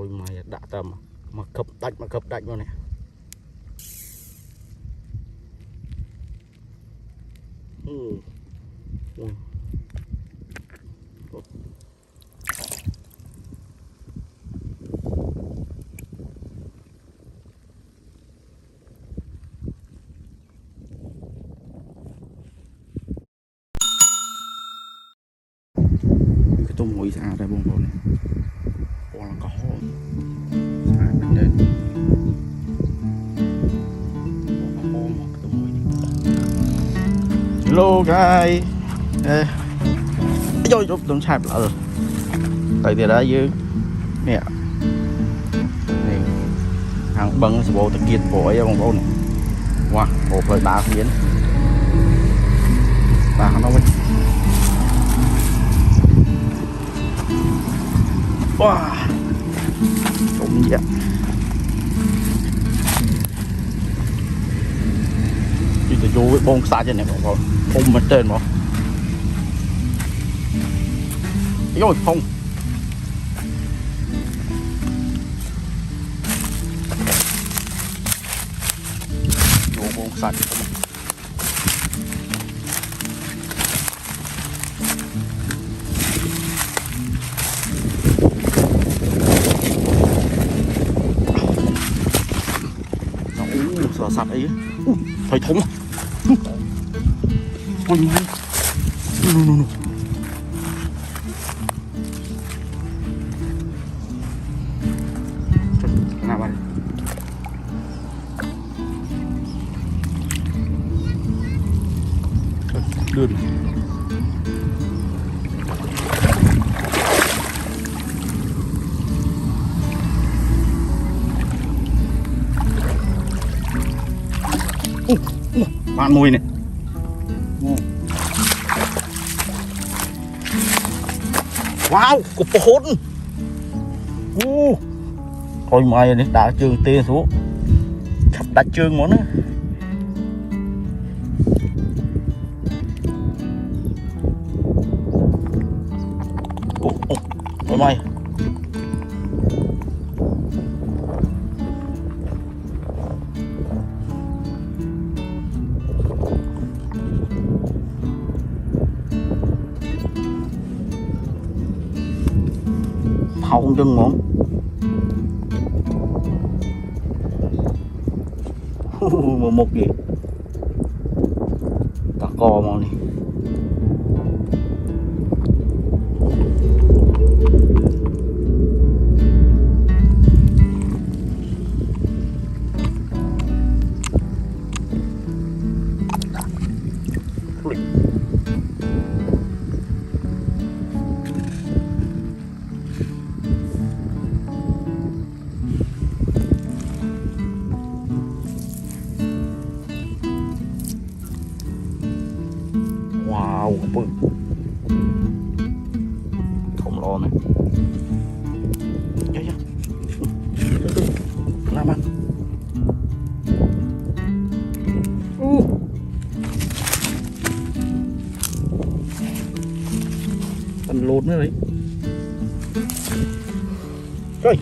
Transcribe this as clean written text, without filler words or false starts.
thôi mày đã tầm mà cập đạch luôn này. Cái tôm hùi xa đây bông bông này. Còn là có xa bên đây. Hello guys. Ôi trời, tôm sạp lỡ rồi. Tại vì đã dưới nè. Này hàng băng sẽ bộ tự kiệt bộ ấy bông bông này. Wow, bộ phơi ba phiến. Ba nó với. Wow, trộm vậy. Chỉ tự vô với bông xa trên này không ôm mặt trên mà. Rồi không. Vô bông xa trên này. Sờ sạch ấy. Thấy thống. Ôi no. Nào bạn. Đưa đi. Bạn mùi này. Wow, cục hốt. Thôi mày đi đá trường tê xuống. Chặt đá trường món á. Thôi mày. Không chân món. Một gì ta co món này. Wow, khổng lồ này. Dạ. Làm ăn. Cần lột nữa đấy. Trời.